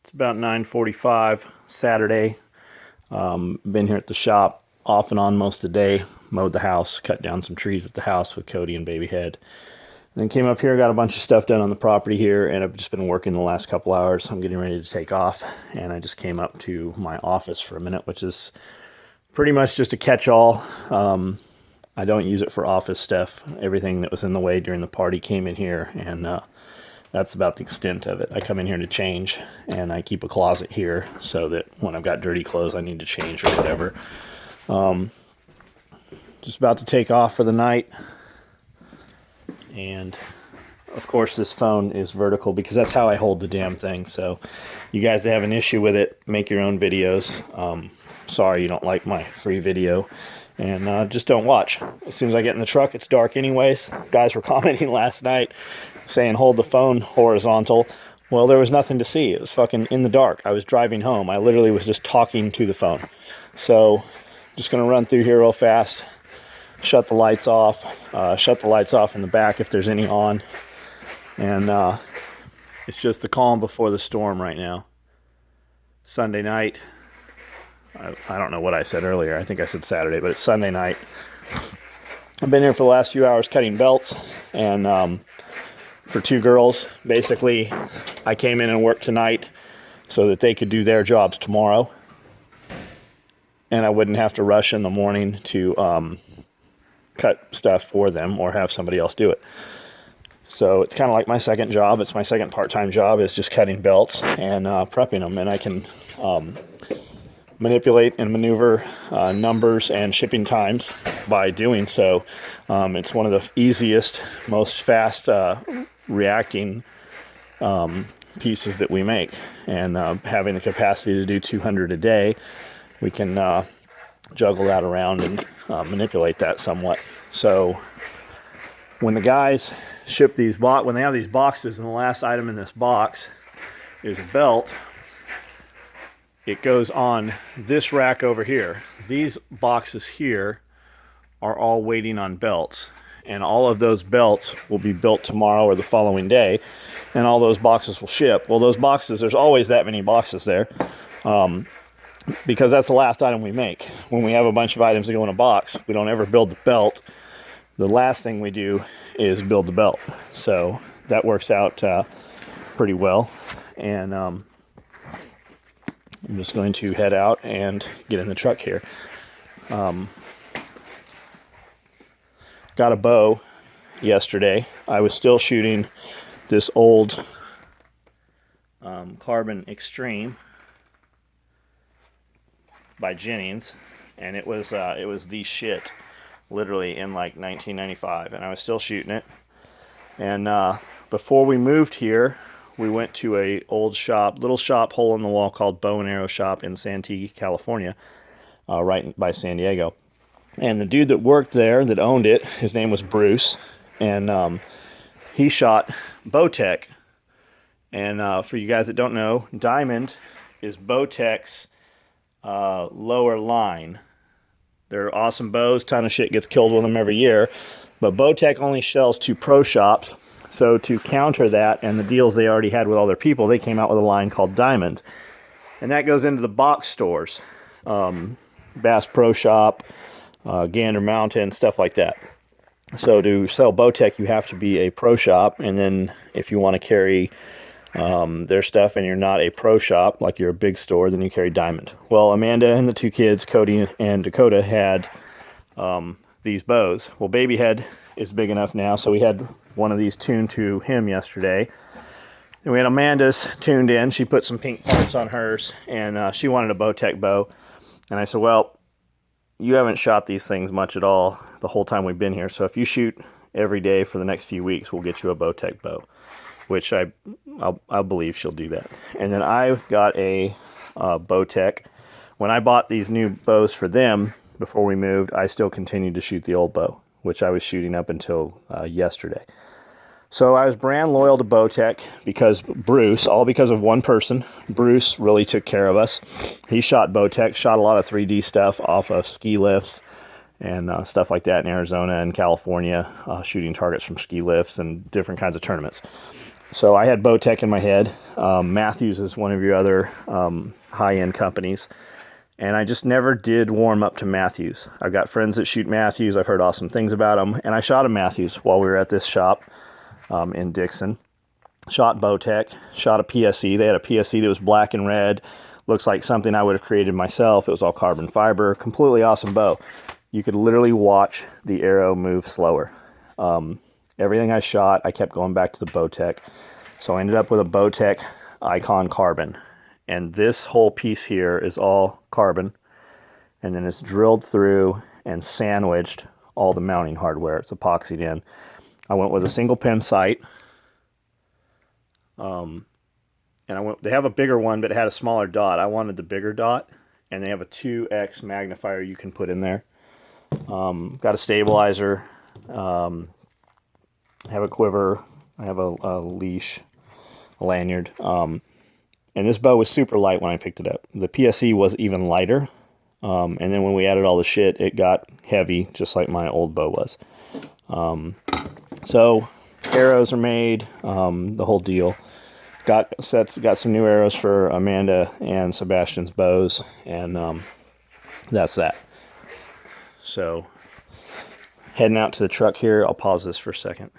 It's about 9:45 Saturday. Been here at the shop off and on most of the day. Mowed the house, cut down some trees at the house with Cody and Baby Head. Then came up here, got a bunch of stuff done on the property here, and I've just been working the last couple hours. I'm getting ready to take off, and I just came up to my office for a minute, which is pretty much just a catch-all. I don't use it for office stuff. Everything that was in the way during the party came in here, and that's about the extent of it. I come in here to change, and I keep a closet here so that when I've got dirty clothes I need to change or whatever. Just about to take off for the night. And of course this phone is vertical because that's how I hold the damn thing. So you guys that have an issue with it, make your own videos. Sorry you don't like my free video. And just don't watch. As soon as I get in the truck, it's dark anyways. Guys were commenting last night saying hold the phone horizontal. Well, there was nothing to see. It was fucking in the dark. I was driving home. I literally was just talking to the phone. So just gonna run through here real fast. Shut the lights off. Shut the lights off in the back if there's any on. And it's just the calm before the storm right now. Sunday night. I don't know what I said earlier. I think I said Saturday, but it's Sunday night. I've been here for the last few hours cutting belts, and for two girls. Basically, I came in and worked tonight so that they could do their jobs tomorrow, and I wouldn't have to rush in the morning to cut stuff for them or have somebody else do it. So it's kind of like my second job. It's my second part-time job, is just cutting belts and prepping them, and I can manipulate and maneuver numbers and shipping times by doing so. It's one of the easiest, most fast reacting pieces that we make, and having the capacity to do 200 a day, we can juggle that around and manipulate that somewhat. So when the guys ship these when they have these boxes, and the last item in this box is a belt, it goes on this rack over here. These boxes here are all waiting on belts, and all of those belts will be built tomorrow or the following day, and all those boxes will ship. Well, those boxes, there's always that many boxes there, because that's the last item we make. When we have a bunch of items that go in a box, we don't ever build the belt. The last thing we do is build the belt. So that works out pretty well. And I'm just going to head out and get in the truck here. Got a bow yesterday. I was still shooting this old Carbon Extreme by Jennings, and it was the shit, literally, in like 1995, and I was still shooting it. And before we moved here, we went to a old shop, little shop, hole in the wall, called Bow and Arrow Shop in Santee, California, right by San Diego. And the dude that worked there, that owned it, his name was Bruce, and he shot Bowtech. And for you guys that don't know, Diamond is Bowtech's lower line. They're awesome bows. Ton of shit gets killed with them every year, but Bowtech only sells to pro shops. So to counter that and the deals they already had with all their people, they came out with a line called Diamond, and that goes into the box stores, Bass Pro Shop, Gander Mountain, stuff like that. So to sell Bowtech, you have to be a pro shop, and then if you want to carry their stuff and you're not a pro shop, like you're a big store, then you carry Diamond. Well, Amanda and the two kids, Cody and Dakota, had these bows. Well, Baby Head is big enough now, so we had one of these tuned to him yesterday. And we had Amanda's tuned in. She put some pink parts on hers, and she wanted a Bowtech bow. And I said, well, you haven't shot these things much at all the whole time we've been here, so if you shoot every day for the next few weeks, we'll get you a Bowtech bow. Which I believe she'll do that. And then I got a Bowtech. When I bought these new bows for them before we moved, I still continued to shoot the old bow, which I was shooting up until yesterday. So I was brand loyal to Bowtech because Bruce, all because of one person, Bruce really took care of us. He shot Bowtech, shot a lot of 3D stuff off of ski lifts and stuff like that in Arizona and California, shooting targets from ski lifts and different kinds of tournaments. So I had Bowtech in my head. Matthews is one of your other high-end companies. And I just never did warm up to Matthews. I've got friends that shoot Matthews. I've heard awesome things about them. And I shot a Matthews while we were at this shop in Dixon. Shot Bowtech, shot a PSE. They had a PSE that was black and red. Looks like something I would have created myself. It was all carbon fiber. Completely awesome bow. You could literally watch the arrow move slower. Everything I shot, I kept going back to the Bowtech. So I ended up with a Bowtech Icon Carbon. And this whole piece here is all carbon. And then it's drilled through and sandwiched all the mounting hardware. It's epoxied in. I went with a single pin sight. And they have a bigger one, but it had a smaller dot. I wanted the bigger dot. And they have a 2x magnifier you can put in there. Got a stabilizer. I have a quiver. I have a leash, a lanyard. And this bow was super light when I picked it up. The PSE was even lighter. And then when we added all the shit, it got heavy, just like my old bow was. So arrows are made, the whole deal. Got some new arrows for Amanda and Sebastian's bows, and that's that. So heading out to the truck here. I'll pause this for a second.